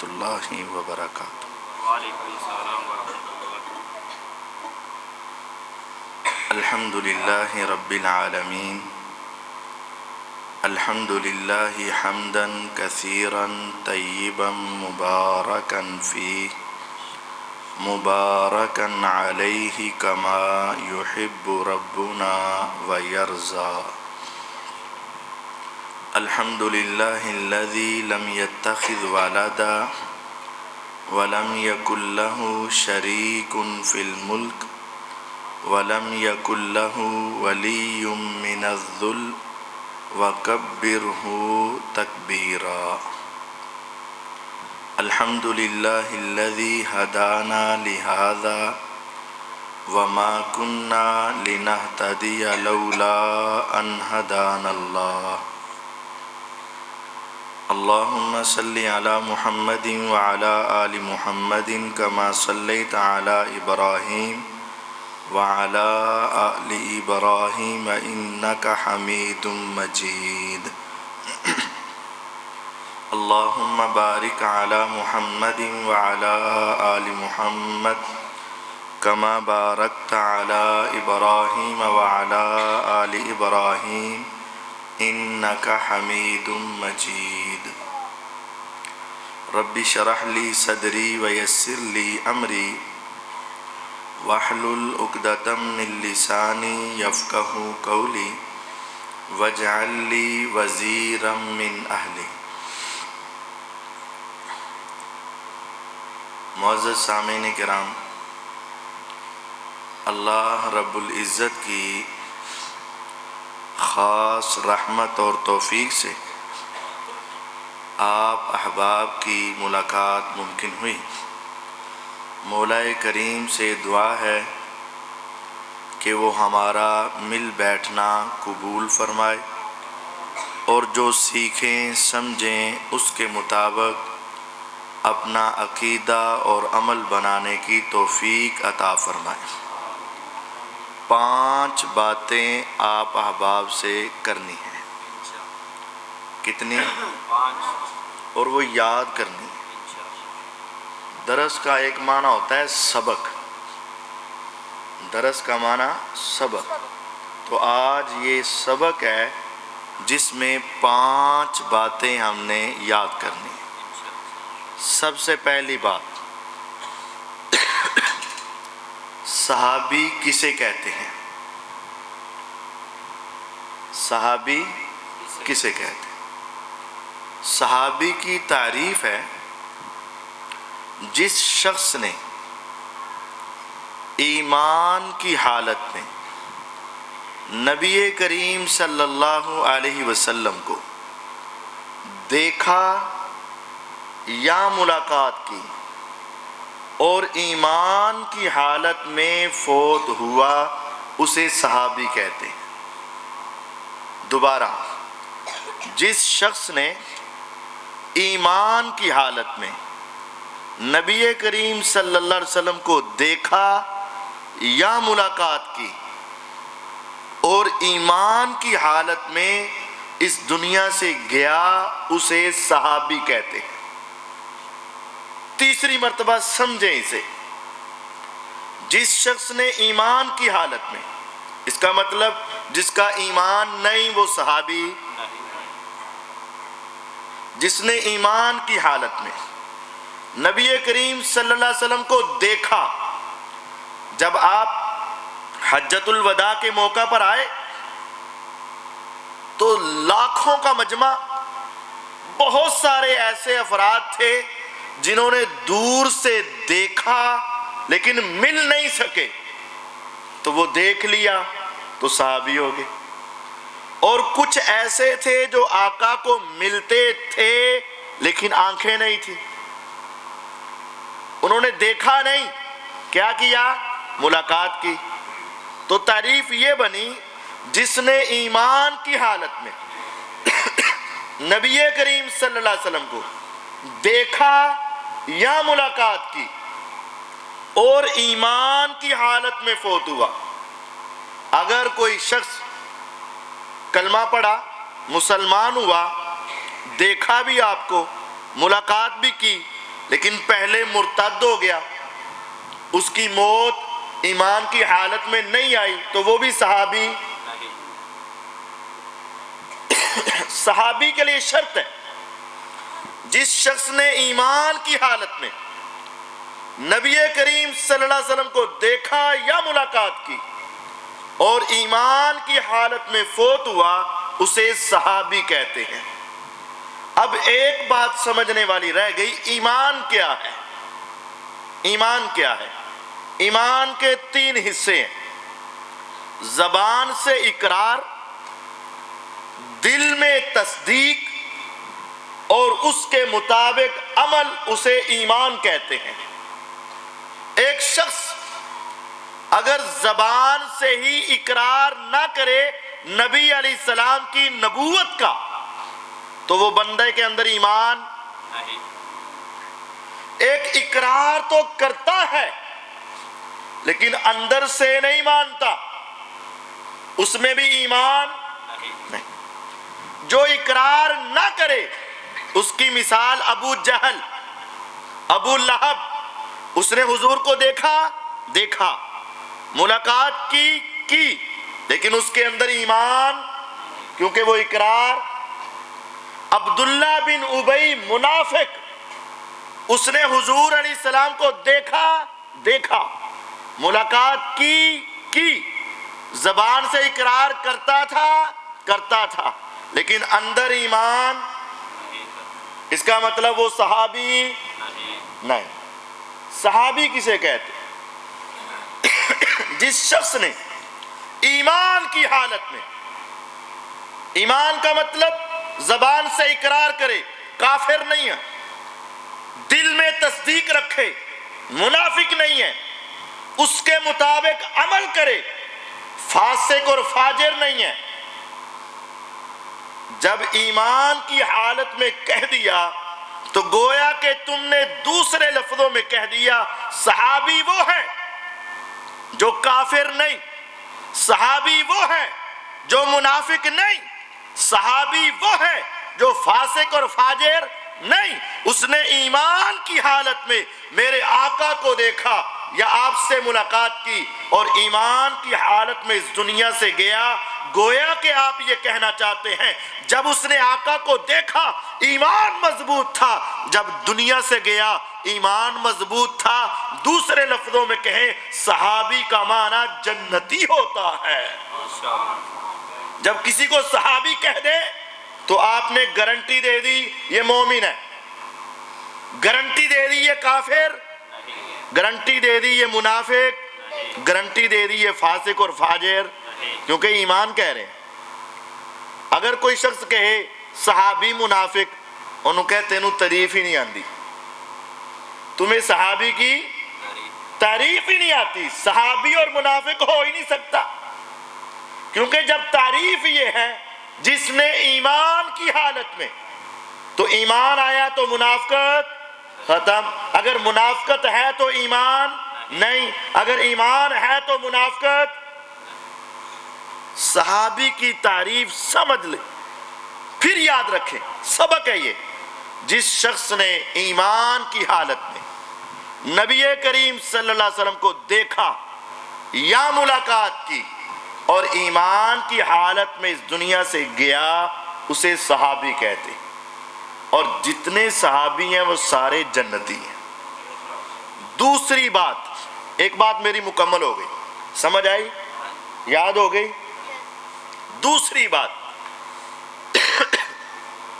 اللہ وبرکاتہ۔ وعلیکم السلام ورحمۃ اللہ۔ الحمد للہ رب العالمین، الحمد للہ حمدا کثیرا طیبا مبارکا فیہ مبارکا علیہ کما یحب ربنا ویرضی۔ الحمد للہ الذی لم یتخذ ولدا ولم یکن لہ شریک فی الملک ولم یکن لہ ولی من الذل وکبرہ تکبیرا۔ الحمد للہ الذی ہدانا لہذا وما کنا لنہتدی لولا ان ہدانا اللہ۔ اللہم صلی علی محمد وعلی آل محمد کما صلیت علی ابراہیم وعلی آل ابراہیم انک حمید مجید۔ اللہم بارک علی محمد وعلی آل محمد کما بارکت علی ابراہیم وعلی آل ابراہیم انک حمید مجید۔ رب اشرح لی صدری ویسر لی امری واحلل عقدۃ من لسانی یفقہوا قولی واجعل لی وزیرا من اہلی۔ معزز سامعین کرام، اللہ رب العزت کی خاص رحمت اور توفیق سے آپ احباب کی ملاقات ممکن ہوئی۔ مولا کریم سے دعا ہے کہ وہ ہمارا مل بیٹھنا قبول فرمائے اور جو سیکھیں سمجھیں اس کے مطابق اپنا عقیدہ اور عمل بنانے کی توفیق عطا فرمائے۔ 5 باتیں آپ احباب سے کرنی ہیں۔ کتنی؟ 5۔ اور وہ یاد کرنی ہے۔ درس کا ایک معنی ہوتا ہے سبق، درس کا معنی سبق، تو آج یہ سبق ہے جس میں 5 باتیں ہم نے یاد کرنی ہیں۔ سب سے پہلی بات، صحابی کسے کہتے ہیں؟ صحابی کسے کہتے ہیں؟ صحابی کی تعریف ہے جس شخص نے ایمان کی حالت میں نبی کریم صلی اللہ علیہ وسلم کو دیکھا یا ملاقات کی اور ایمان کی حالت میں فوت ہوا، اسے صحابی کہتے ہیں۔ دوبارہ، جس شخص نے ایمان کی حالت میں نبی کریم صلی اللہ علیہ وسلم کو دیکھا یا ملاقات کی اور ایمان کی حالت میں اس دنیا سے گیا، اسے صحابی کہتے ہیں۔ تیسری مرتبہ سمجھیں اسے، جس شخص نے ایمان کی حالت میں، اس کا مطلب جس کا ایمان نہیں وہ صحابی، جس نے ایمان کی حالت میں نبی کریم صلی اللہ علیہ وسلم کو دیکھا۔ جب آپ حجۃ الوداع کے موقع پر آئے تو لاکھوں کا مجمع، بہت سارے ایسے افراد تھے جنہوں نے دور سے دیکھا لیکن مل نہیں سکے، تو وہ دیکھ لیا تو صحابی ہو گئے۔ اور کچھ ایسے تھے جو آقا کو ملتے تھے لیکن آنکھیں نہیں تھی، انہوں نے دیکھا نہیں، کیا کیا؟ ملاقات کی۔ تو تعریف یہ بنی، جس نے ایمان کی حالت میں نبی کریم صلی اللہ علیہ وسلم کو دیکھا یا ملاقات کی اور ایمان کی حالت میں فوت ہوا۔ اگر کوئی شخص کلمہ پڑھا، مسلمان ہوا، دیکھا بھی آپ کو، ملاقات بھی کی لیکن پہلے مرتد ہو گیا، اس کی موت ایمان کی حالت میں نہیں آئی تو وہ بھی صحابی نہیں۔ صحابی کے لیے شرط ہے جس شخص نے ایمان کی حالت میں نبی کریم صلی اللہ علیہ وسلم کو دیکھا یا ملاقات کی اور ایمان کی حالت میں فوت ہوا اسے صحابی کہتے ہیں۔ اب ایک بات سمجھنے والی رہ گئی، ایمان کیا ہے؟ ایمان کیا ہے؟ ایمان کے 3 حصے ہیں، زبان سے اقرار، دل میں تصدیق اور اس کے مطابق عمل، اسے ایمان کہتے ہیں۔ ایک شخص اگر زبان سے ہی اقرار نہ کرے نبی علیہ السلام کی نبوت کا تو وہ بندے کے اندر ایمان نہیں۔ ایک اقرار تو کرتا ہے لیکن اندر سے نہیں مانتا، اس میں بھی ایمان نہیں۔ جو اقرار نہ کرے اس کی مثال ابو جہل، ابو لہب، اس نے حضور کو دیکھا، ملاقات کی لیکن اس کے اندر ایمان، کیونکہ وہ اقرار۔ عبداللہ بن ابی منافق، اس نے حضور علیہ السلام کو دیکھا، ملاقات کی، زبان سے اقرار کرتا تھا لیکن اندر ایمان، اس کا مطلب وہ صحابی نہیں۔ صحابی کسے کہتے؟ جس شخص نے ایمان کی حالت میں، ایمان کا مطلب زبان سے اقرار کرے، کافر نہیں ہے، دل میں تصدیق رکھے، منافق نہیں ہے، اس کے مطابق عمل کرے، فاسق اور فاجر نہیں ہے۔ جب ایمان کی حالت میں کہہ دیا تو گویا کہ تم نے دوسرے لفظوں میں کہہ دیا صحابی وہ ہے جو کافر نہیں، صحابی وہ ہے جو منافق نہیں، صحابی وہ ہے جو فاسق اور فاجر نہیں۔ اس نے ایمان کی حالت میں میرے آقا کو دیکھا یا آپ سے ملاقات کی اور ایمان کی حالت میں اس دنیا سے گیا۔ گویا کہ آپ یہ کہنا چاہتے ہیں جب اس نے آقا کو دیکھا ایمان مضبوط تھا، جب دنیا سے گیا ایمان مضبوط تھا۔ دوسرے لفظوں میں کہیں صحابی کا معنی جنتی ہوتا ہے۔ جب کسی کو صحابی کہہ دے تو آپ نے گارنٹی دے دی یہ مومن ہے، گارنٹی دے دی یہ کافر، گارنٹی دے دی یہ منافق، گارنٹی دے دی یہ فاسق اور فاجر، کیونکہ ایمان کہہ رہے ہیں۔ اگر کوئی شخص کہے صحابی منافق، انہوں کہتے ہیں تعریف ہی نہیں آتی، تمہیں صحابی کی تعریف ہی نہیں آتی، صحابی اور منافق ہو ہی نہیں سکتا، کیونکہ جب تعریف یہ ہے جس نے ایمان کی حالت میں، تو ایمان آیا تو منافقت ختم، اگر منافقت ہے تو ایمان نہیں، اگر ایمان ہے تو منافقت۔ صحابی کی تعریف سمجھ لے، پھر یاد رکھیں، سبق ہے یہ، جس شخص نے ایمان کی حالت میں نبی کریم صلی اللہ علیہ وسلم کو دیکھا یا ملاقات کی اور ایمان کی حالت میں اس دنیا سے گیا، اسے صحابی کہتے ہیں۔ اور جتنے صحابی ہیں وہ سارے جنتی ہیں۔ دوسری بات، ایک بات میری مکمل ہو گئی، سمجھ آئی، یاد ہو گئی۔ دوسری بات،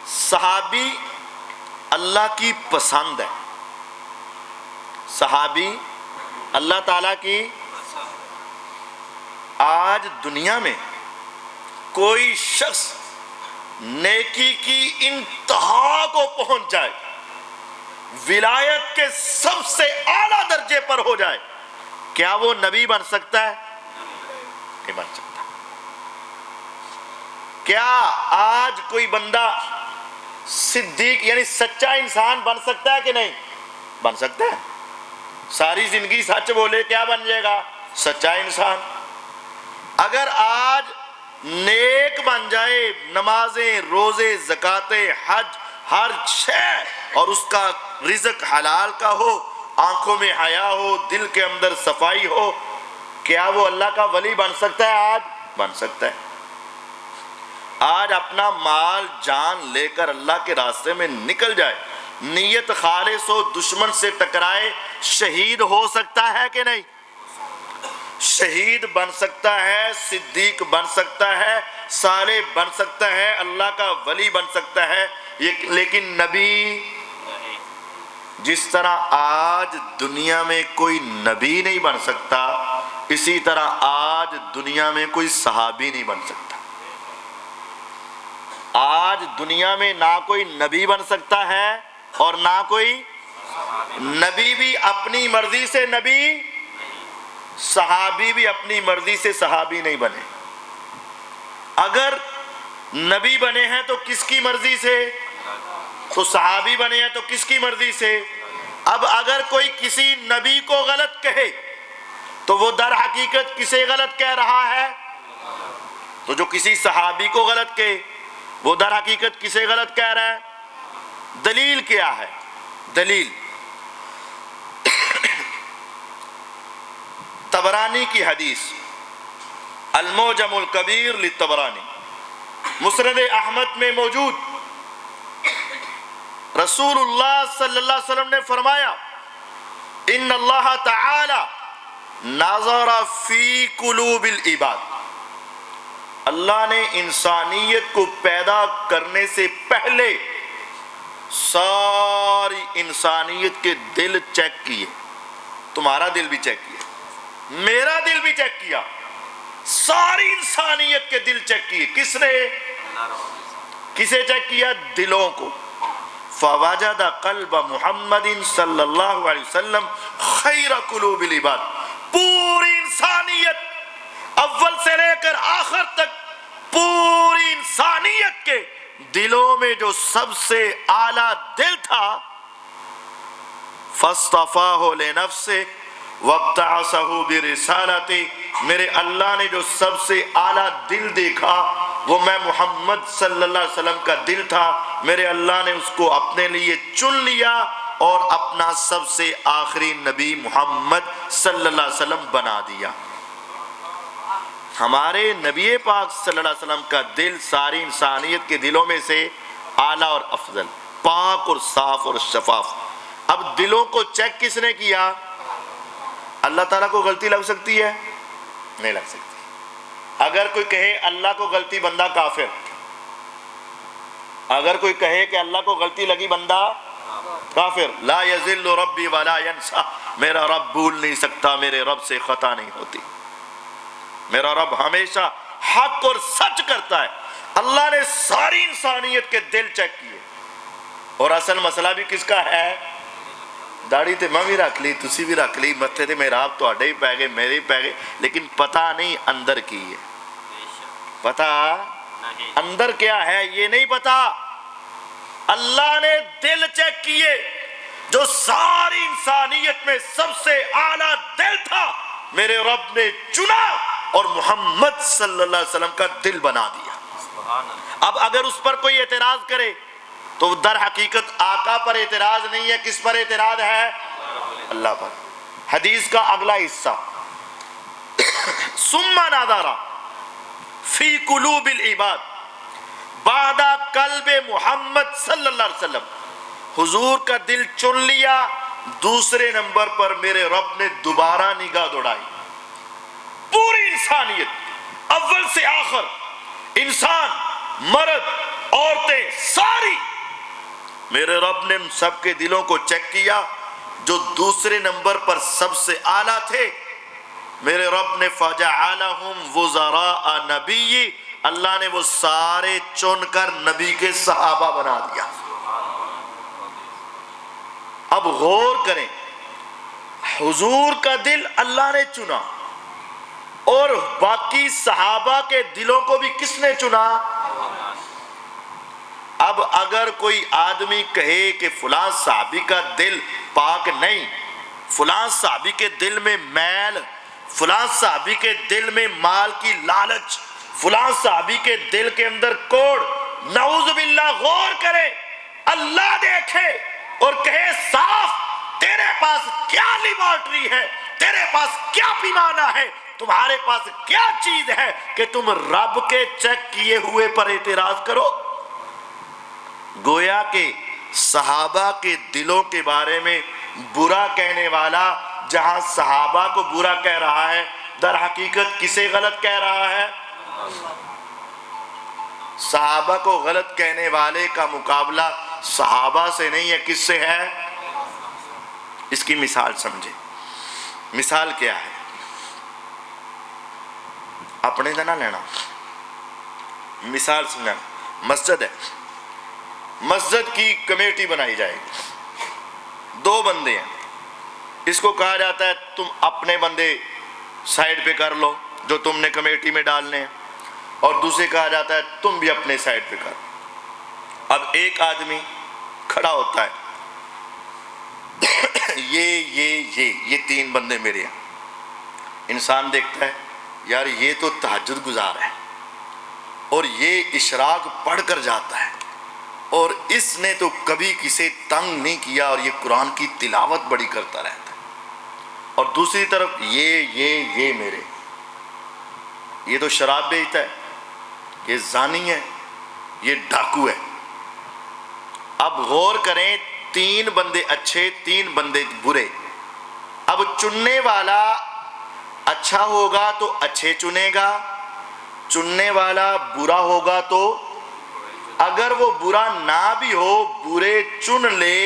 صحابی اللہ کی پسند ہے، صحابی اللہ تعالیٰ کی۔ آج دنیا میں کوئی شخص نیکی کی انتہا کو پہنچ جائے، ولایت کے سب سے اعلیٰ درجے پر ہو جائے، کیا وہ نبی بن سکتا ہے؟ نہیں بن سکتا۔ کیا آج کوئی بندہ صدیق یعنی سچا انسان بن سکتا ہے کہ نہیں؟ بن سکتا ہے۔ ساری زندگی سچ بولے کیا بن جائے گا؟ سچا انسان۔ اگر آج نیک بن جائے، نمازیں، روزے، زکاتیں، حج، ہر شے، اور اس کا رزق حلال کا ہو، آنکھوں میں حیا ہو، دل کے اندر صفائی ہو، کیا وہ اللہ کا ولی بن سکتا ہے؟ آج بن سکتا ہے۔ آج اپنا مال جان لے کر اللہ کے راستے میں نکل جائے، نیت خالص ہو، دشمن سے ٹکرائے، شہید ہو سکتا ہے کہ نہیں؟ شہید بن سکتا ہے، صدیق بن سکتا ہے، صالح بن سکتا ہے، اللہ کا ولی بن سکتا ہے، لیکن نبی؟ جس طرح آج دنیا میں کوئی نبی نہیں بن سکتا، اسی طرح آج دنیا میں کوئی صحابی نہیں بن سکتا۔ آج دنیا میں نہ کوئی نبی بن سکتا ہے اور نہ کوئی نبی بھی اپنی مرضی سے نبی، صحابی بھی اپنی مرضی سے صحابی نہیں بنے۔ اگر نبی بنے ہیں تو کس کی مرضی سے؟ تو صحابی بنے ہیں تو کس کی مرضی سے؟ اب اگر کوئی کسی نبی کو غلط کہے تو وہ در حقیقت کسے غلط کہہ رہا ہے؟ تو جو کسی صحابی کو غلط کہے وہ در حقیقت کسے غلط کہہ رہا ہے؟ دلیل کیا ہے؟ دلیل طبرانی کی حدیث، المعجم الکبیر للطبرانی، مسند احمد میں موجود، رسول اللہ صلی اللہ علیہ وسلم نے فرمایا ان اللہ تعالی نظر فی قلوب العباد، اللہ نے انسانیت کو پیدا کرنے سے پہلے ساری انسانیت کے دل چیک کیے، تمہارا دل بھی چیک کیا، میرا دل بھی چیک کیا، ساری انسانیت کے دل چیک کیے۔ کس نے؟ کسے چیک کیا؟ دلوں کو۔ فوجد قلب محمد صلی اللہ علیہ وسلم خیر قلوب العباد، پوری انسانیت اول سے لے کر آخر تک پوری انسانیت کے دلوں میں جو سب سے اعلیٰ دل تھا، فاصطفاہ لنفسہ وابتعثہ برسالتہ، میرے اللہ نے جو سب سے اعلیٰ دل دیکھا وہ میں محمد صلی اللہ علیہ وسلم کا دل تھا، میرے اللہ نے اس کو اپنے لیے چن لیا اور اپنا سب سے آخری نبی محمد صلی اللہ علیہ وسلم بنا دیا۔ ہمارے نبی پاک صلی اللہ علیہ وسلم کا دل ساری انسانیت کے دلوں میں سے اعلیٰ اور افضل، پاک اور صاف اور شفاف۔ اب دلوں کو چیک کس نے کیا؟ اللہ تعالیٰ کو غلطی لگ سکتی ہے؟ نہیں لگ سکتی۔ اگر کوئی کہے اللہ کو غلطی بندہ کافر، اگر کوئی کہے کہ اللہ کو غلطی لگی بندہ کافر، لا یذل ربی ولا ینسا، میرا رب بھول نہیں سکتا، میرے رب سے خطا نہیں ہوتی، میرا رب ہمیشہ حق اور سچ کرتا ہے۔ اللہ نے ساری انسانیت کے دل چیک کیے، اور اصل مسئلہ بھی کس کا ہے؟ داڑھی تے میں بھی رکھ لی، تسی بھی رکھ لی، متھے تے محراب تواڈے ہی پے گئے، میرے ہی پے گئے، لیکن پتہ نہیں اندر کی ہے۔ پتہ اندر کیا ہے یہ نہیں پتا۔ اللہ نے دل چیک کیے، جو ساری انسانیت میں سب سے اعلیٰ دل تھا میرے رب نے چنا اور محمد صلی اللہ علیہ وسلم کا دل بنا دیا۔ اب اگر اس پر کوئی اعتراض کرے تو در حقیقت آقا پر اعتراض نہیں ہے، کس پر اعتراض ہے؟ اللہ پر۔ حدیث کا اگلا حصہ، ثم نظر فی قلوب العباد بعد قلب محمد صلی اللہ علیہ وسلم، حضور کا دل چن لیا، دوسرے نمبر پر میرے رب نے دوبارہ نگاہ دوڑائی، پوری انسانیت اول سے آخر، انسان، مرد، عورتیں، ساری، میرے رب نے ان سب کے دلوں کو چیک کیا، جو دوسرے نمبر پر سب سے اعلیٰ تھے میرے رب نے فَجَعَلَهُمْ وُزَرَاءَ نَبِيِّ، اللہ نے وہ سارے چن کر نبی کے صحابہ بنا دیا۔ اب غور کریں، حضور کا دل اللہ نے چنا اور باقی صحابہ کے دلوں کو بھی کس نے چنا؟ اب اگر کوئی آدمی کہے کہ فلاں صحابی کا دل پاک نہیں، فلاں صحابی کے دل میں میل، فلاں صحابی کے دل میں مال کی لالچ، فلاں صحابی کے دل کے اندر کوڑ، نعوذ باللہ، غور کرے، اللہ دیکھے اور کہے صاف تیرے پاس کیا لیبارٹری ہے، تیرے پاس کیا پیمانہ ہے، تمہارے پاس کیا چیز ہے کہ تم رب کے چیک کیے ہوئے پر اعتراض کرو؟ گویا کہ صحابہ کے دلوں کے بارے میں برا کہنے والا جہاں صحابہ کو برا کہہ رہا ہے، در حقیقت کسے غلط کہہ رہا ہے؟ صحابہ کو غلط کہنے والے کا مقابلہ صحابہ سے نہیں ہے، کس سے ہے؟ اس کی مثال سمجھے۔ مثال کیا ہے؟ اپنے نہ لینا، مثال سمجھنا۔ مسجد ہے، مسجد کی کمیٹی بنائی جائے گی، 2 بندے ہیں، اس کو کہا جاتا ہے تم اپنے بندے سائیڈ پہ کر لو جو تم نے کمیٹی میں ڈالنے ہیں، اور دوسرے کہا جاتا ہے تم بھی اپنے سائیڈ پہ کر۔ اب ایک آدمی کھڑا ہوتا ہے، یہ 3 بندے میرے ہیں۔ انسان دیکھتا ہے یار یہ تو تہجد گزار ہے اور یہ اشراق پڑھ کر جاتا ہے اور اس نے تو کبھی کسی تنگ نہیں کیا اور یہ قرآن کی تلاوت بڑی کرتا رہتا ہے، اور دوسری طرف یہ میرے، یہ تو شراب بیچتا ہے، یہ زانی ہے، یہ ڈاکو ہے۔ اب غور کریں، 3 بندے اچھے، 3 بندے برے۔ اب چننے والا اچھا ہوگا تو اچھے چنے گا، چننے والا برا ہوگا تو اگر وہ برا نہ بھی ہو، برے چن لے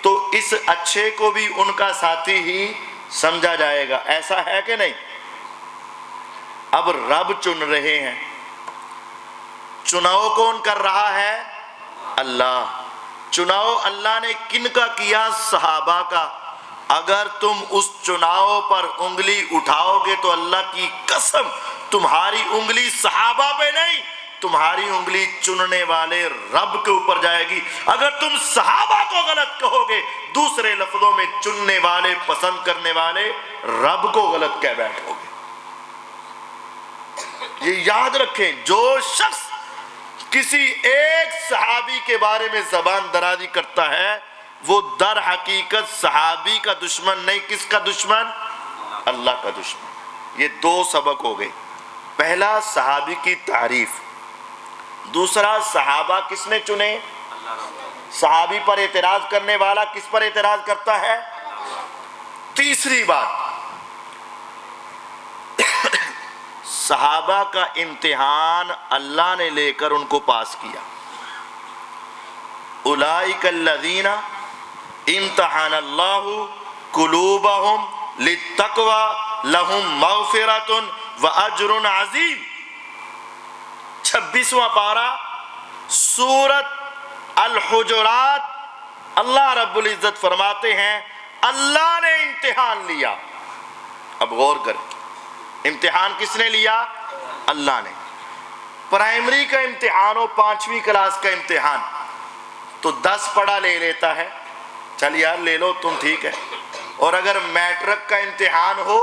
تو اس اچھے کو بھی ان کا ساتھی ہی سمجھا جائے گا۔ ایسا ہے کہ نہیں؟ اب رب چن رہے ہیں، چناؤ کون کر رہا ہے؟ اللہ۔ چناؤ اللہ نے کن کا کیا؟ صحابہ کا۔ اگر تم اس چناؤ پر انگلی اٹھاؤ گے تو اللہ کی قسم تمہاری انگلی صحابہ پہ نہیں، تمہاری انگلی چننے والے رب کے اوپر جائے گی۔ اگر تم صحابہ کو غلط کہو گے، دوسرے لفظوں میں چننے والے، پسند کرنے والے رب کو غلط کہہ بیٹھو گے۔ یہ یاد رکھیں، جو شخص کسی ایک صحابی کے بارے میں زبان درازی کرتا ہے وہ در حقیقت صحابی کا دشمن نہیں، کس کا دشمن؟ اللہ کا دشمن۔ یہ 2 سبق ہو گئے۔ پہلا صحابی کی تعریف، دوسرا صحابہ کس نے چنے؟ صحابی پر اعتراض کرنے والا کس پر اعتراض کرتا ہے؟ تیسری بات، صحابہ کا امتحان اللہ نے لے کر ان کو پاس کیا۔ اولئک الذین امتحن اللہ قلوبہم للتقوی لہم مغفرۃ واجر عظیم۔ 26واں پارہ سورۃ الحجرات، اللہ رب العزت فرماتے ہیں اللہ نے امتحان لیا۔ اب غور کریں، امتحان کس نے لیا؟ اللہ نے۔ پرائمری کا امتحان ہو، 5ویں کلاس کا امتحان، تو 10 پڑھا لے لیتا ہے، چل یار لے لو تم، ٹھیک ہے۔ اور اگر میٹرک کا امتحان ہو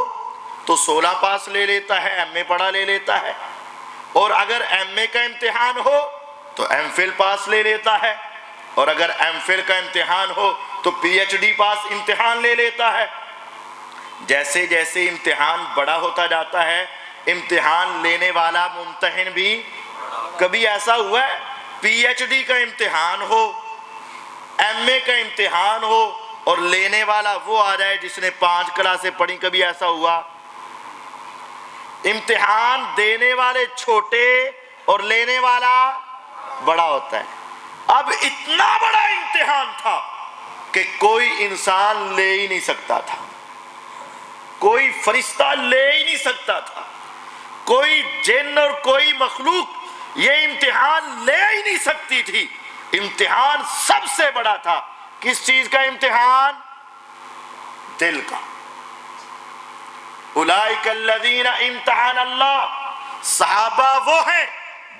تو 16 پاس لے لیتا ہے، ایم اے پڑھا لے لیتا ہے۔ اور اگر ایم اے کا امتحان ہو تو ایم فل پاس لے لیتا ہے، اور اگر ایم فل کا امتحان ہو تو پی ایچ ڈی پاس امتحان لے لیتا ہے۔ جیسے جیسے امتحان بڑا ہوتا جاتا ہے، امتحان لینے والا ممتحن بھی، کبھی ایسا ہوا ہے پی ایچ ڈی کا امتحان ہو، ایم اے کا امتحان ہو اور لینے والا وہ آ جائے جس نے 5 کلاسیں پڑھی؟ کبھی ایسا ہوا؟ امتحان دینے والے چھوٹے اور لینے والا بڑا ہوتا ہے۔ اب اتنا بڑا امتحان تھا کہ کوئی انسان لے ہی نہیں سکتا تھا، کوئی فرشتہ لے ہی نہیں سکتا تھا، کوئی جن اور کوئی مخلوق یہ امتحان لے ہی نہیں سکتی تھی۔ امتحان سب سے بڑا تھا، کس چیز کا امتحان؟ دل کا۔ اولئک الذین امتحن اللہ، صحابہ وہ ہیں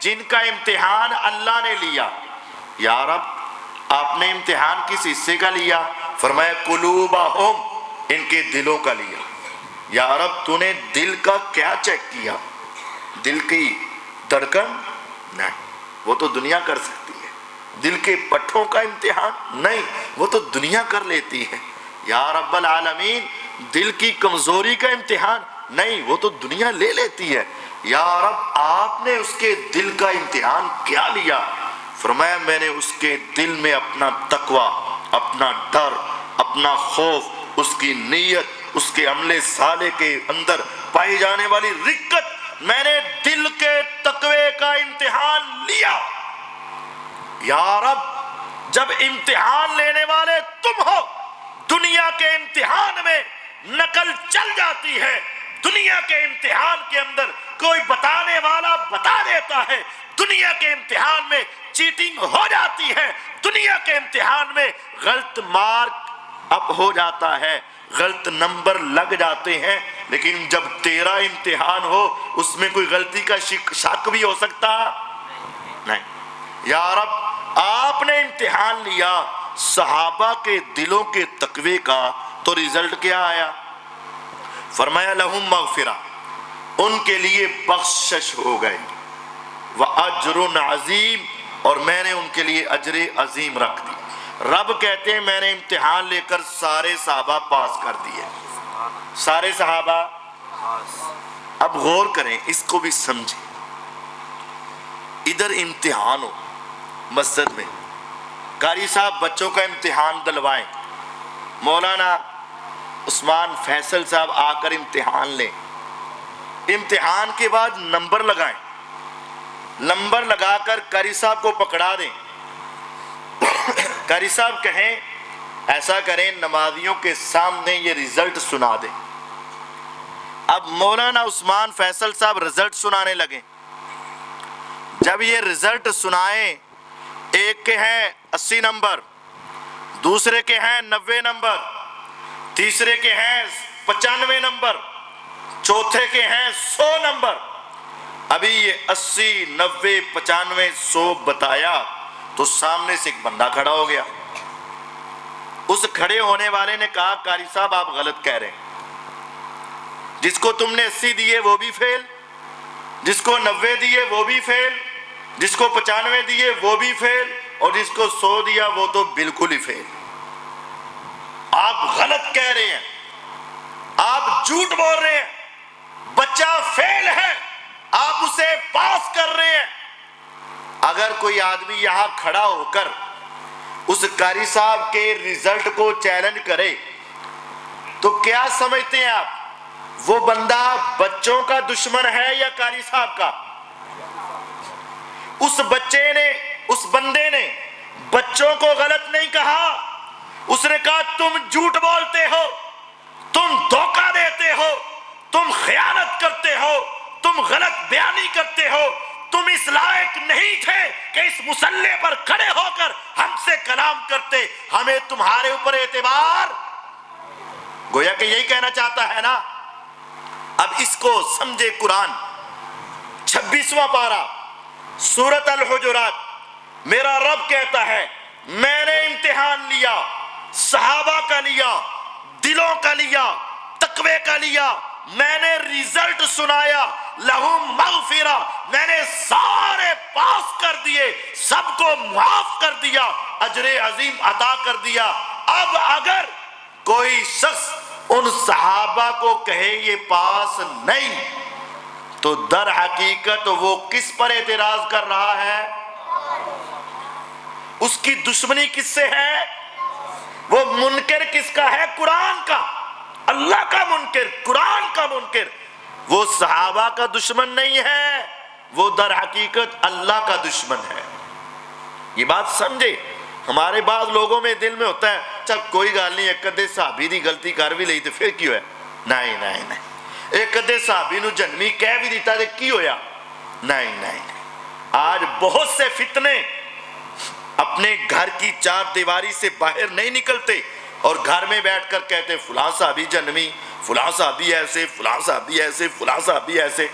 جن کا امتحان اللہ نے لیا۔ یا رب آپ نے امتحان کس حصے کا لیا؟ فرمایا قلوبہم، ان کے دلوں کا لیا۔ یا رب تو نے دل کا کیا چیک کیا؟ دل کی دھڑکن؟ نہیں، وہ تو دنیا کر سکتی ہے، دل کے پٹھوں کا امتحان نہیں، وہ تو دنیا کر لیتی ہے۔ یا رب العالمین دل کی کمزوری کا امتحان نہیں، وہ تو دنیا لے لیتی ہے۔ یا رب آپ نے اس کے دل کا امتحان کیا لیا؟ فرمایا میں نے اس کے دل میں اپنا تقوی، اپنا ڈر، اپنا خوف، اس کی نیت، اس کے عمل صالح کے اندر پائی جانے والی رقت، میں نے دل کے تقوی کا امتحان لیا۔ یا رب جب امتحان لینے والے تم ہو، دنیا کے امتحان میں نقل چل جاتی ہے، دنیا کے امتحان کے اندر کوئی بتانے والا بتا دیتا ہے، دنیا کے امتحان میں چیٹنگ ہو جاتی ہے، دنیا کے امتحان میں غلط مارک اپ ہو جاتا ہے، غلط نمبر لگ جاتے ہیں، لیکن جب تیرا امتحان ہو اس میں کوئی غلطی کا شک بھی ہو سکتا نہیں۔ یا رب آپ نے امتحان لیا صحابہ کے دلوں کے تقوی کا، تو رزلٹ کیا آیا؟ فرمایا لہم مغفرہ، ان کے لیے بخشش ہو گئی، وَأَجْرٌ عظیم، اور میں نے ان کے لیے اجر عظیم رکھ دی۔ رب کہتے ہیں میں نے امتحان لے کر سارے صحابہ پاس کر دیے، سارے صحابہ۔ اب غور کریں، اس کو بھی سمجھیں۔ ادھر امتحان ہو مسجد میں، قاری صاحب بچوں کا امتحان دلوائیں، مولانا عثمان فیصل صاحب آ کر امتحان لیں، امتحان کے بعد نمبر لگائیں، نمبر لگا کر قاری صاحب کو پکڑا دیں، قاری صاحب کہیں ایسا کریں نمازیوں کے سامنے یہ رزلٹ سنا دیں۔ اب مولانا عثمان فیصل صاحب رزلٹ سنانے لگیں۔ جب یہ رزلٹ سنائیں، ایک کے ہیں 80 نمبر، دوسرے کے ہیں 90 نمبر، تیسرے کے ہیں 95 نمبر، چوتھے کے ہیں 100 نمبر۔ ابھی یہ 80 90 95 100 بتایا تو سامنے سے ایک بندہ کھڑا ہو گیا۔ اس کھڑے ہونے والے نے کہا قاری صاحب آپ غلط کہہ رہے ہیں، جس کو تم نے 80 دیے وہ بھی فیل، جس کو 90 دیے وہ بھی فیل، جس کو 95 دیے وہ بھی فیل، اور جس کو 100 دیا وہ تو بالکل ہی فیل۔ آپ غلط کہہ رہے ہیں، آپ جھوٹ بول رہے ہیں، بچہ فیل ہے، آپ اسے پاس کر رہے ہیں۔ اگر کوئی آدمی یہاں کھڑا ہو کر اس قاری صاحب کے رزلٹ کو چیلنج کرے تو کیا سمجھتے ہیں آپ؟ وہ بندہ بچوں کا دشمن ہے یا قاری صاحب کا؟ اس بندے نے بچوں کو غلط نہیں کہا، اس نے کہا تم جھوٹ بولتے ہو، تم دھوکہ دیتے ہو، تم خیانت کرتے ہو، تم غلط بیانی کرتے ہو، تم اس لائق نہیں تھے کہ اس مصلی پر کھڑے ہو کر ہم سے کلام کرتے، ہمیں تمہارے اوپر اعتبار۔ گویا کہ یہی کہنا چاہتا ہے نا۔ اب اس کو سمجھے قرآن 26واں پارہ سورۃ الحجرات، میرا رب کہتا ہے میں نے امتحان لیا، صحابہ کا لیا، دلوں کا لیا، تقوی کا لیا، میں نے رزلٹ سنایا، لہم مغفرہ، میں نے سارے پاس کر دیے، سب کو معاف کر دیا، اجر عظیم عطا کر دیا۔ اب اگر کوئی شخص ان صحابہ کو کہے یہ پاس نہیں، تو در حقیقت وہ کس پر اعتراض کر رہا ہے؟ اس کی دشمنی کس سے ہے؟ وہ منکر کس کا ہے؟ قرآن کا، اللہ کا منکر، قرآن کا منکر۔ وہ صحابہ کا دشمن نہیں ہے، وہ در حقیقت اللہ کا دشمن ہے۔ یہ بات سمجھے۔ ہمارے بعض لوگوں میں دل میں ہوتا ہے چل کوئی گال نہیں، ایک ادھے صحابی دی غلطی کر بھی لئی تو پھر کیوں ہے؟ نہیں نہیں نہیں، ایک ادھے صحابی نو جنمی کہہ بھی دیتا تو کی ہویا؟ نہیں نہیں۔ آج بہت سے فتنے اپنے گھر کی چار دیواری سے باہر نہیں نکلتے اور گھر میں بیٹھ کر کہتے فلاں صحابی جنمی، فلاں صحابی ایسے، فلاں صحابی ایسے، فلاں صحابی ایسے۔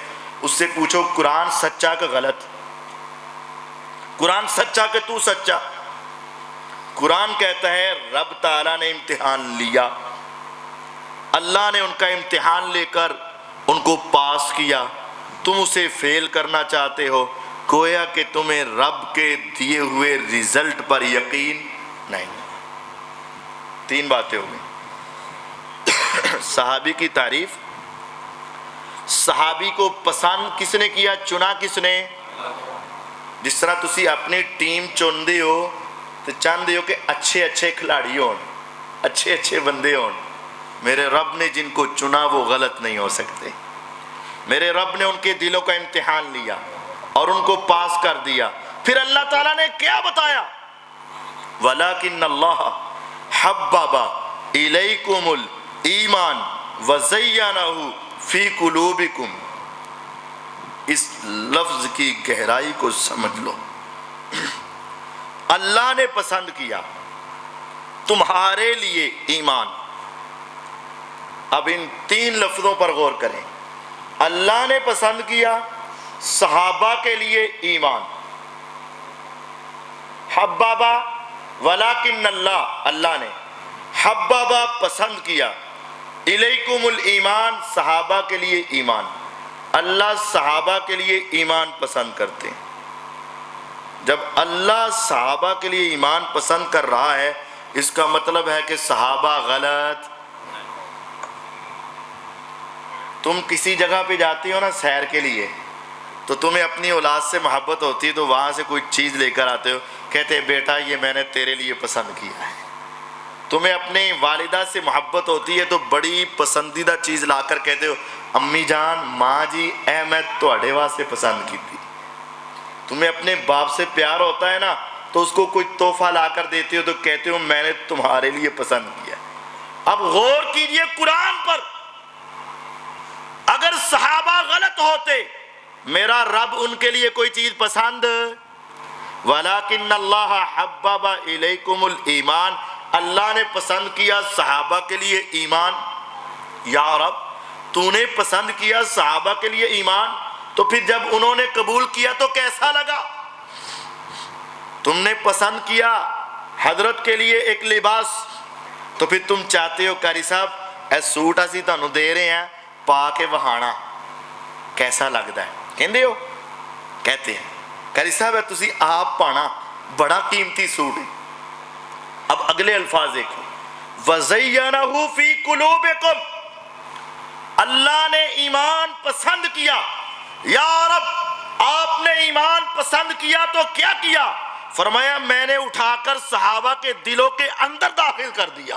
اس سے پوچھو قرآن سچا کہ غلط؟ قرآن سچا کہ تو سچا؟ قرآن کہتا ہے رب تعالیٰ نے امتحان لیا، اللہ نے ان کا امتحان لے کر ان کو پاس کیا، تم اسے فیل کرنا چاہتے ہو۔ گویا کہ تمہیں رب کے دیے ہوئے رزلٹ پر یقین نہیں۔ تین باتیں ہو گئی۔ صحابی کی تعریف، صحابی کو پسند کس نے کیا، چنا کس نے؟ جس طرح تسی اپنی ٹیم چندے ہو تو چاہتے ہو کہ اچھے اچھے کھلاڑی ہون، اچھے اچھے بندے ہون۔ میرے رب نے جن کو چنا وہ غلط نہیں ہو سکتے۔ میرے رب نے ان کے دلوں کا امتحان لیا اور ان کو پاس کر دیا۔ پھر اللہ تعالیٰ نے کیا بتایا؟ وَلَكِنَّ اللَّهَ حَبَّبَ إِلَيْكُمُ الْإِيمَانَ وَزَيَّنَهُ فِي قُلُوبِكُمْ۔ اس لفظ کی گہرائی کو سمجھ لو۔ اللہ نے پسند کیا تمہارے لیے ایمان۔ اب ان تین لفظوں پر غور کریں۔ اللہ نے پسند کیا صحابہ کے لیے ایمان، حبابا، ولیکن اللہ نے حبابا پسند کیا، الیکم الایمان صحابہ کے لیے ایمان۔ اللہ صحابہ کے لیے ایمان پسند کرتے ہیں۔ جب اللہ صحابہ کے لیے ایمان پسند کر رہا ہے اس کا مطلب ہے کہ صحابہ غلط۔ تم کسی جگہ پہ جاتی ہو نا سیر کے لیے تو تمہیں اپنی اولاد سے محبت ہوتی ہے تو وہاں سے کوئی چیز لے کر آتے ہو، کہتے ہیں بیٹا یہ میں نے تیرے لیے پسند کیا ہے۔ تمہیں اپنی والدہ سے محبت ہوتی ہے تو بڑی پسندیدہ چیز لا کر کہتے ہو امی جان، ماں جی اے میں تواڈے واسطے پسند کی تھی۔ تمہیں اپنے باپ سے پیار ہوتا ہے نا تو اس کو کوئی تحفہ لا کر دیتے ہو تو کہتے ہو میں نے تمہارے لیے پسند کیا۔ اب غور کیجئے قرآن پر، اگر صحابہ غلط ہوتے میرا رب ان کے لیے کوئی چیز پسند، وَلَكِنَّ اللَّهَ حَبَّبَ إِلَيْكُمُ الْإِيمَانَ، اللہ نے پسند کیا صحابہ کے لیے ایمان۔ یا رب تو نے پسند کیا صحابہ کے لیے ایمان تو پھر جب انہوں نے قبول کیا تو کیسا لگا؟ تم نے پسند کیا حضرت کے لیے ایک لباس تو پھر تم چاہتے ہو قاری صاحب اے سوٹ اسی تانوں دے رہے ہیں پا کے وہانا کیسا لگتا ہے؟ کہندے ہو؟ کہتے ہیں قاری صاحب ہے تسی آپ پانا بڑا قیمتی سوٹ ہے۔ اب اگلے الفاظ دیکھو، وَزَيَّنَهُ فِي قُلُوبِكُمْ، اللہ نے ایمان پسند کیا۔ یا رب آپ نے ایمان پسند کیا تو کیا کیا؟ فرمایا میں نے اٹھا کر صحابہ کے دلوں کے اندر داخل کر دیا۔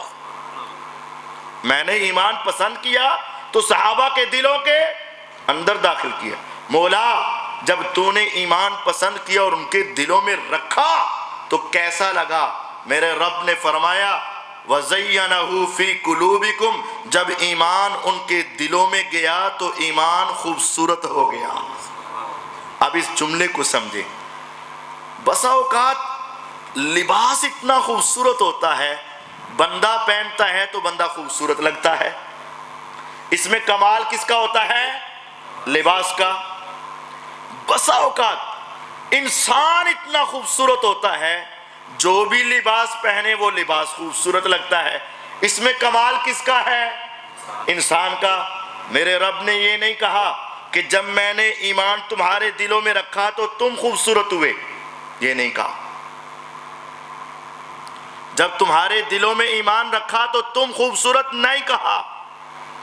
میں نے ایمان پسند کیا تو صحابہ کے دلوں کے اندر داخل کیا۔ مولا جب تو نے ایمان پسند کیا اور ان کے دلوں میں رکھا تو کیسا لگا؟ میرے رب نے فرمایا وَزَيَّنَهُ فِي قُلُوبِكُمْ، جب ایمان ان کے دلوں میں گیا تو ایمان خوبصورت ہو گیا۔ اب اس جملے کو سمجھیں، بسا اوقات لباس اتنا خوبصورت ہوتا ہے بندہ پہنتا ہے تو بندہ خوبصورت لگتا ہے، اس میں کمال کس کا ہوتا ہے؟ لباس کا۔ بسا اوقات انسان اتنا خوبصورت ہوتا ہے جو بھی لباس پہنے وہ لباس خوبصورت لگتا ہے، اس میں کمال کس کا ہے؟ انسان کا۔ میرے رب نے یہ نہیں کہا کہ جب میں نے ایمان تمہارے دلوں میں رکھا تو تم خوبصورت ہوئے، یہ نہیں کہا۔ جب تمہارے دلوں میں ایمان رکھا تو تم خوبصورت نہیں کہا۔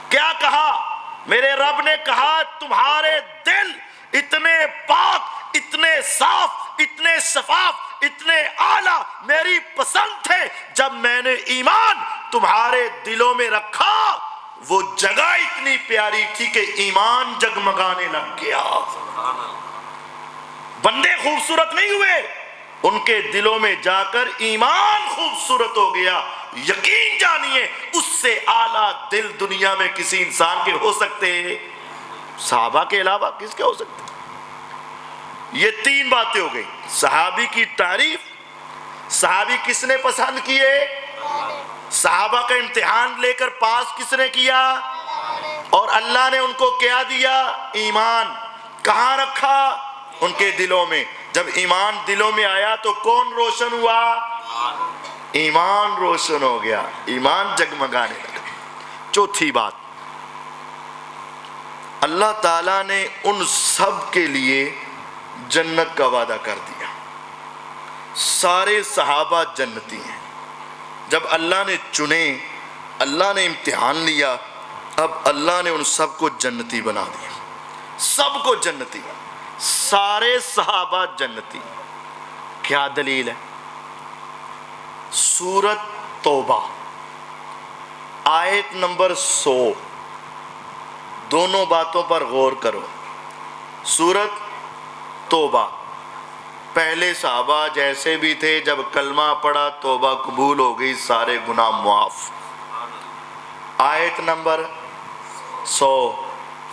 کیا کہا؟ میرے رب نے کہا تمہارے دل اتنے پاک، اتنے صاف، اتنے شفاف، اتنے اعلیٰ میری پسند تھے، جب میں نے ایمان تمہارے دلوں میں رکھا وہ جگہ اتنی پیاری تھی کہ ایمان جگمگانے لگ گیا۔ بندے خوبصورت نہیں ہوئے، ان کے دلوں میں جا کر ایمان خوبصورت ہو گیا۔ یقین جانیے اس سے اعلیٰ دل دنیا میں کسی انسان کے ہو سکتے ہیں؟ صحابہ کے علاوہ کس کے ہو سکتے؟ یہ تین باتیں ہو گئی۔ صحابی کی تعریف، صحابی کس نے پسند کیے؟ صحابہ کا امتحان لے کر پاس کس نے کیا؟ اور اللہ نے ان کو کیا دیا؟ ایمان۔ کہاں رکھا؟ ان کے دلوں میں۔ جب ایمان دلوں میں آیا تو کون روشن ہوا؟ ایمان روشن ہو گیا، ایمان جگمگانے لگا۔ چوتھی بات، اللہ تعالیٰ نے ان سب کے لیے جنت کا وعدہ کر دیا، سارے صحابہ جنتی ہیں۔ جب اللہ نے چنے، اللہ نے امتحان لیا، اب اللہ نے ان سب کو جنتی بنا دیا، سب کو جنتی، سارے صحابہ جنتی۔ کیا دلیل ہے؟ سورت توبہ آیت نمبر 100، دونوں باتوں پر غور کرو۔ سورت توبہ، پہلے صحابہ جیسے بھی تھے، جب کلمہ پڑھا توبہ قبول ہو گئی، سارے گناہ معاف۔ آیت نمبر 100،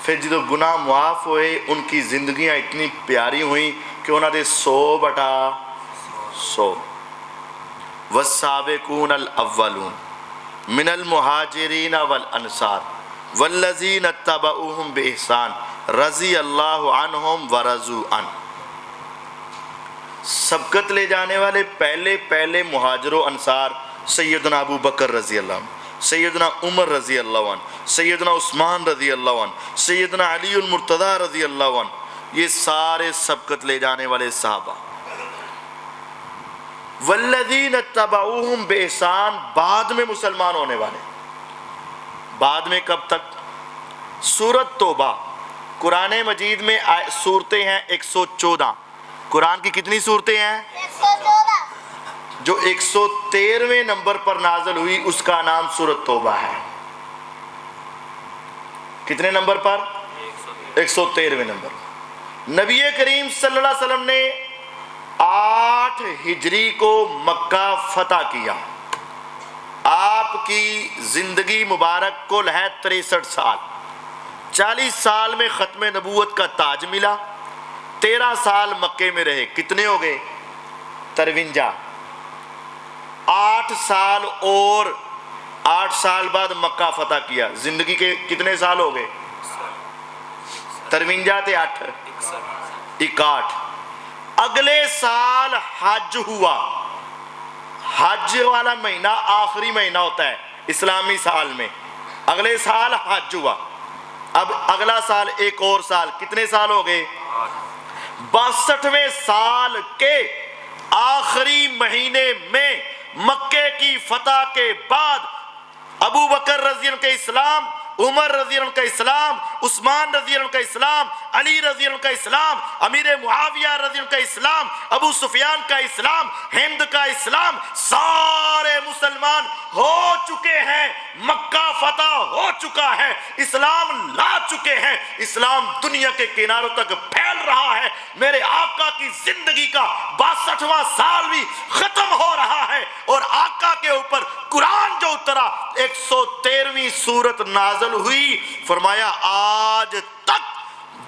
پھر جب گناہ معاف ہوئے ان کی زندگیاں اتنی پیاری ہوئیں کہ انہوں نے 100/100 والسابقون الاولون من المہاجرین والانصار والذین اتبعوہم بإحسان رضی اللہ عنہم ورضوا عنہ۔ سبقت لے جانے والے پہلے مہاجر و انصار سیدنا ابو بکر رضی اللہ عنہ، سیدنا عمر رضی اللہ عنہ، سیدنا عثمان رضی اللہ عنہ، سیدنا علی المرتضی رضی اللہ عنہ، یہ سارے سبقت لے جانے والے صحابہ۔ والذین اتبعوہم بإحسان، بعد میں مسلمان ہونے والے۔ بعد میں کب تک؟ سورت توبہ، قرآن مجید میں سورتیں ہیں 114۔ قرآن کی کتنی صورتیں ہیں؟ 114۔ جو 113ویں نمبر پر نازل ہوئی اس کا نام سورت توبہ ہے۔ کتنے نمبر پر؟ 113ویں نمبر۔ نبی کریم صلی اللہ علیہ وسلم نے 8 ہجری کو مکہ فتح کیا۔ آپ کی زندگی مبارک کل ہے 63 سال۔ 40 سال میں ختم نبوت کا تاج ملا، 13 سال مکے میں رہے، کتنے ہو گئے؟ 53۔ 8 سال اور 8 سال بعد مکہ فتح کیا، زندگی کے کتنے سال ہو گئے؟ 53 تے 8 61۔ اگلے سال حج ہوا، حج والا مہینہ آخری مہینہ ہوتا ہے اسلامی سال میں، اگلے سال حج ہوا۔ اب اگلا سال ایک اور سال، کتنے سال ہو گئے؟ 62ویں سال کے آخری مہینے میں مکے کی فتح کے بعد ابو بکر رضی اللہ عنہ کا اسلام، عمر رضی اللہ عنہ کا اسلام، عثمان رضی اللہ عنہ کا اسلام، علی رضی اللہ عنہ کا اسلام، امیر معاویہ رضی اللہ عنہ کا اسلام، ابو سفیان کا اسلام، ہند کا اسلام، سارے مسلمان ہو چکے ہیں، مکہ فتح ہو چکا ہے، اسلام لا چکے ہیں، اسلام دنیا کے کناروں تک پھیل رہا ہے۔ میرے آقا کی زندگی کا 62واں سال بھی ختم ہو رہا ہے، اور آقا کے اوپر قرآن جو اترا 113ویں سورت نازل ہوئی، فرمایا آج تک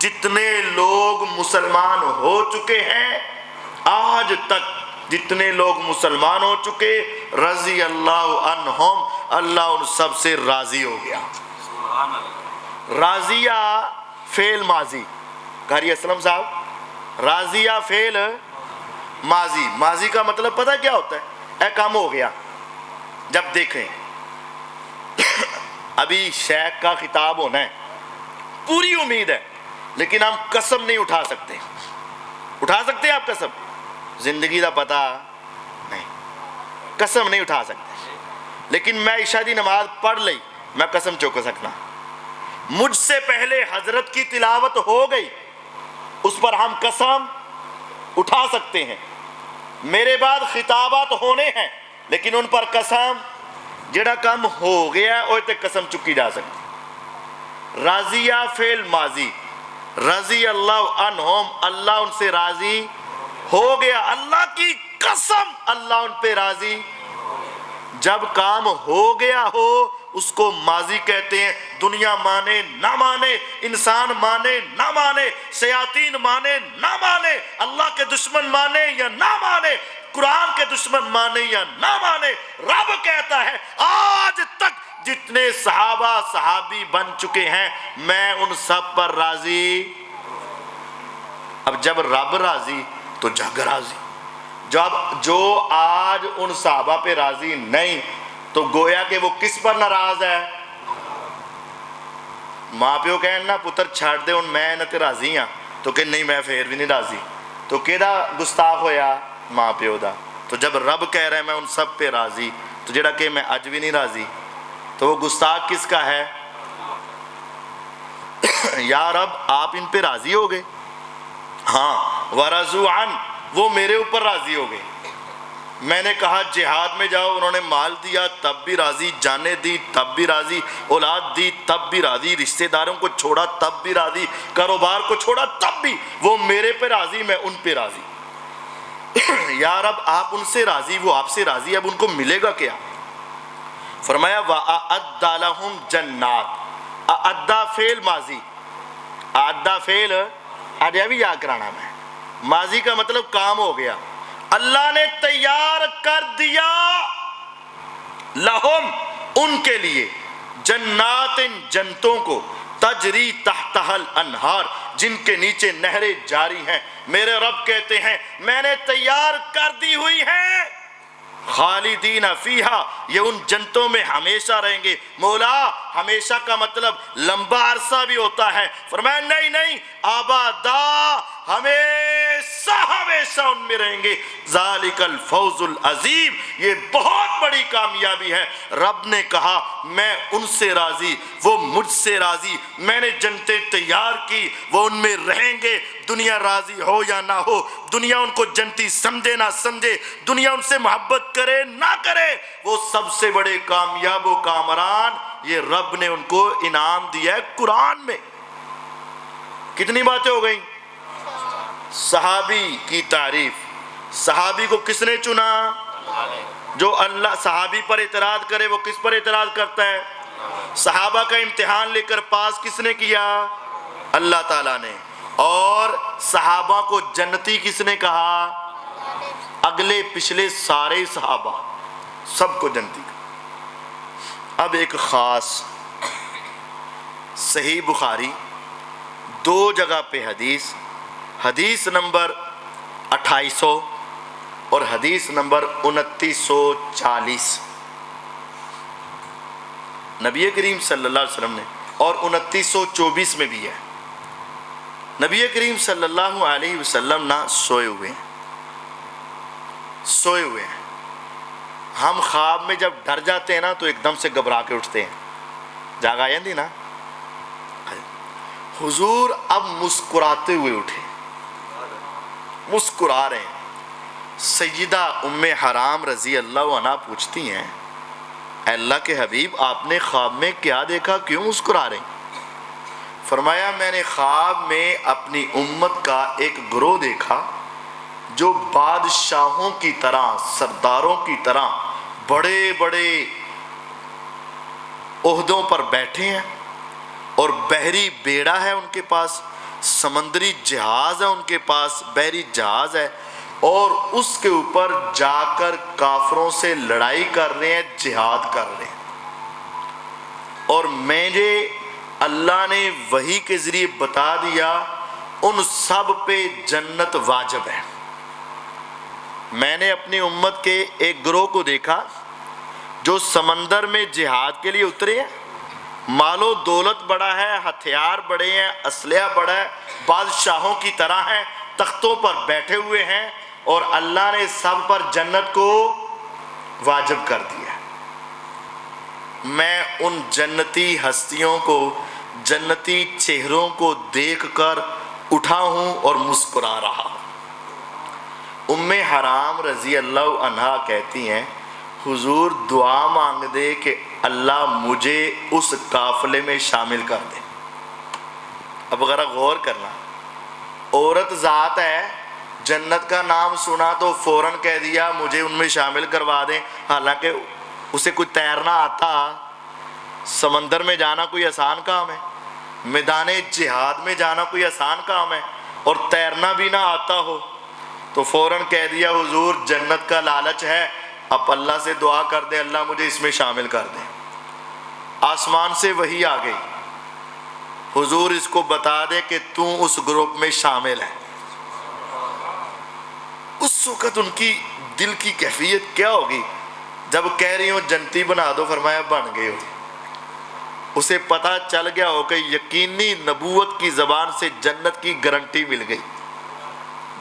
جتنے لوگ مسلمان ہو چکے ہیں، آج تک جتنے لوگ مسلمان ہو چکے، رضی اللہ عنہم، اللہ ان سب سے راضی ہو گیا۔ راضیہ فعل ماضی، قاری اسلم صاحب، راضیہ فعل ماضی، ماضی کا مطلب پتہ کیا ہوتا ہے؟ اے کام ہو گیا۔ جب دیکھیں ابھی شیخ کا خطاب ہونا ہے، پوری امید ہے، لیکن ہم قسم نہیں اٹھا سکتے۔ اٹھا سکتے ہیں آپ قسم؟ زندگی دا پتہ نہیں، قسم نہیں اٹھا سکتے، لیکن میں عشاء دی نماز پڑھ لئی، میں قسم چوک سکنا۔ مجھ سے پہلے حضرت کی تلاوت ہو گئی، اس پر ہم قسم اٹھا سکتے ہیں۔ میرے بعد خطابات ہونے ہیں، لیکن ان پر قسم جڑا کام ہو گیا اوہ تے قسم چکی جا سکتی۔ راضیہ فعل ماضی، رضی اللہ عنہم، اللہ ان سے راضی ہو گیا، اللہ کی قسم اللہ ان پہ راضی۔ جب کام ہو گیا ہو اس کو ماضی کہتے ہیں، دنیا مانے نہ مانے، انسان مانے نہ مانے، شیاطین مانے نہ مانے، اللہ کے دشمن مانے یا نہ مانے، قرآن کے دشمن مانے یا نہ مانے، رب کہتا ہے آج تک جتنے صحابہ صحابی بن چکے ہیں میں ان سب پر راضی۔ اب جب رب راضی تو جگ راضی۔ جب جو آج ان صحابہ پہ راضی نہیں تو گویا کہ وہ کس پر ناراض ہے؟ ماں پیو کہیں نا پتر چھاڑ دے ان میں نہ تے راضی ہاں، تو کہ نہیں میں پھر بھی نہیں راضی۔ تو کیدا گستاخ ہویا؟ ماں پیو دا۔ تو جب رب کہہ رہا ہے میں ان سب پہ راضی، تو جڑا کہ میں اج بھی نہیں راضی، تو وہ گستاخ کس کا ہے؟ یا رب آپ ان پہ راضی ہو گئے؟ ہاں، وَرَضُوا عَنْ، وہ میرے اوپر راضی ہو گئے۔ میں نے کہا جہاد میں جاؤ، انہوں نے مال دیا تب بھی راضی، جانیں دی تب بھی راضی، اولاد دی تب بھی راضی، رشتہ داروں کو چھوڑا تب بھی راضی، کاروبار کو چھوڑا تب بھی، وہ میرے پہ راضی، میں ان پہ راضی۔ یا رب آپ ان سے راضی، وہ آپ سے راضی، اب ان کو ملے گا کیا؟ فرمایا وَأَعَدَّ لَهُمْ جَنَّاتٍ، اعدّا فعل ماضی، اعدّا فعل آج بھی یاد کرانا میں، ماضی کا مطلب کام ہو گیا، اللہ نے تیار کر دیا لہم ان کے لیے، جنات جنتوں کو، تجری تحتہا الانہار جن کے نیچے نہریں جاری ہیں، میرے رب کہتے ہیں میں نے تیار کر دی ہوئی ہیں، خالدین فیہا، یہ ان جنتوں میں ہمیشہ رہیں گے۔ مولا ہمیشہ کا مطلب لمبا عرصہ بھی ہوتا ہے، فرمایا نہیں نہیں، آبادا، ہمیشہ ہمیشہ ان میں رہیں گے۔ ذالک الفوز العظیم، یہ بہت بڑی کامیابی ہے۔ رب نے کہا میں ان سے راضی، وہ مجھ سے راضی، میں نے جنتیں تیار کی، وہ ان میں رہیں گے، دنیا راضی ہو یا نہ ہو، دنیا ان کو جنتی سمجھے نہ سمجھے، دنیا ان سے محبت کرے نہ کرے، وہ سب سے بڑے کامیاب و کامران یہ رب نے ان کو انعام دیا ہے قرآن میں۔ کتنی باتیں ہو گئیں؟ صحابی کی تعریف، صحابی کو کس نے چنا؟ جو اللہ صحابی پر اعتراض کرے وہ کس پر اعتراض کرتا ہے؟ صحابہ کا امتحان لے کر پاس کس نے کیا؟ اللہ تعالیٰ نے۔ اور صحابہ کو جنتی کس نے کہا؟ اگلے پچھلے سارے صحابہ، سب کو جنتی کہا۔ اب ایک خاص صحیح بخاری 2 جگہ پہ حدیث نمبر 2800 اور حدیث نمبر 2940، نبی کریم صلی اللہ علیہ وسلم نے، اور 2924 میں بھی ہے، نبی کریم صلی اللہ علیہ وسلم نہ سوئے ہوئے ہیں۔ ہم خواب میں جب ڈر جاتے ہیں نا تو ایک دم سے گھبرا کے اٹھتے ہیں، جاگ آ جاندی نا۔ حضور اب مسکراتے ہوئے اٹھے، مسکرا رہے ہیں۔ سیدہ ام حرام رضی اللہ عنہ پوچھتی ہیں اے اللہ کے حبیب آپ نے خواب میں کیا دیکھا، کیوں مسکرا رہے ہیں؟ فرمایا میں نے خواب میں اپنی امت کا ایک گروہ دیکھا جو بادشاہوں کی طرح، سرداروں کی طرح بڑے بڑے عہدوں پر بیٹھے ہیں، اور بحری بیڑا ہے ان کے پاس، سمندری جہاز ہے ان کے پاس، بحری جہاز ہے، اور اس کے اوپر جا کر کافروں سے لڑائی کر رہے ہیں، جہاد کر رہے ہیں۔ اور مجھے اللہ نے وحی کے ذریعے بتا دیا ان سب پہ جنت واجب ہے۔ میں نے اپنی امت کے ایک گروہ کو دیکھا جو سمندر میں جہاد کے لیے اترے ہیں، مال و دولت بڑا ہے، ہتھیار بڑے ہیں، اسلحہ بڑا ہے، بادشاہوں کی طرح ہیں، تختوں پر بیٹھے ہوئے ہیں، اور اللہ نے سب پر جنت کو واجب کر دیا۔ میں ان جنتی ہستیوں کو، جنتی چہروں کو دیکھ کر اٹھا ہوں اور مسکرا رہا ہوں۔ ام حرام رضی اللہ عنہا کہتی ہیں حضور دعا مانگ دے کہ اللہ مجھے اس قافلے میں شامل کر دے۔ اب ذرا غور کرنا، عورت ذات ہے، جنت کا نام سنا تو فوراً کہہ دیا مجھے ان میں شامل کروا دیں، حالانکہ اسے کوئی تیرنا آتا، سمندر میں جانا کوئی آسان کام ہے، میدان جہاد میں جانا کوئی آسان کام ہے، اور تیرنا بھی نہ آتا ہو تو فوراً کہہ دیا حضور جنت کا لالچ ہے، اب اللہ سے دعا کر دے اللہ مجھے اس میں شامل کر دے۔ آسمان سے وحی آ گئی، حضور اس کو بتا دے کہ تو اس گروپ میں شامل ہے۔ اس وقت ان کی دل کی کیفیت کیا ہوگی جب کہہ رہی ہوں جنتی بنا دو، فرمایا بن گئے ہو۔ اسے پتا چل گیا ہو کہ یقینی نبوت کی زبان سے جنت کی گارنٹی مل گئی۔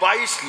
22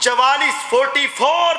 44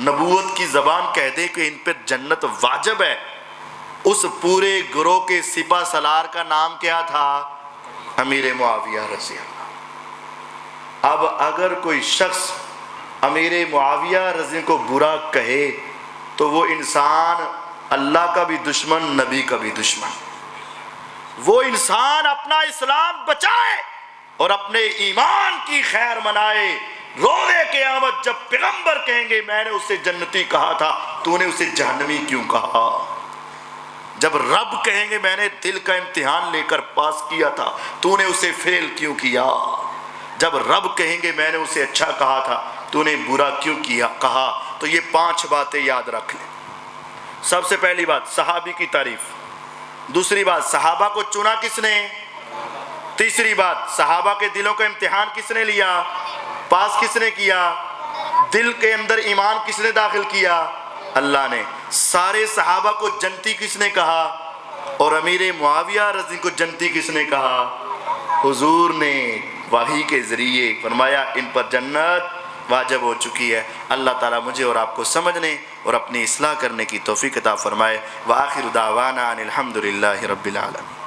نبوت کی زبان کہہ دے کہ ان پر جنت واجب ہے، اس پورے گروہ کے سپہ سالار کا نام کیا تھا؟ امیر معاویہ رضی اللہ۔ اب اگر کوئی شخص امیر معاویہ رضی کو برا کہے تو وہ انسان اللہ کا بھی دشمن، نبی کا بھی دشمن۔ وہ انسان اپنا اسلام بچائے اور اپنے ایمان کی خیر منائے۔ روز قیامت جب پیغمبر کہیں گے میں نے اسے جنتی کہا تھا، تو نے اسے جہنمی کیوں کہا؟ جب رب کہیں گے میں نے دل کا امتحان لے کر پاس کیا تھا، تو نے اسے فیل کیوں کیا؟ جب رب کہیں گے میں نے اسے اچھا کہا تھا، تو نے برا کیوں کیا کہا؟ تو یہ 5 باتیں یاد رکھ لیں۔ سب سے پہلی بات صحابی کی تعریف، دوسری بات صحابہ کو چنا کس نے، تیسری بات صحابہ کے دلوں کا امتحان کس نے لیا، پاس کس نے کیا، دل کے اندر ایمان کس نے داخل کیا؟ اللہ نے۔ سارے صحابہ کو جنتی کس نے کہا اور امیر معاویہ رضی کو جنتی کس نے کہا؟ حضور نے وحی کے ذریعے فرمایا ان پر جنت واجب ہو چکی ہے۔ اللہ تعالیٰ مجھے اور آپ کو سمجھنے اور اپنی اصلاح کرنے کی توفیق عطا فرمائے۔ وآخر دعوانا ان الحمد للہ رب العالمین۔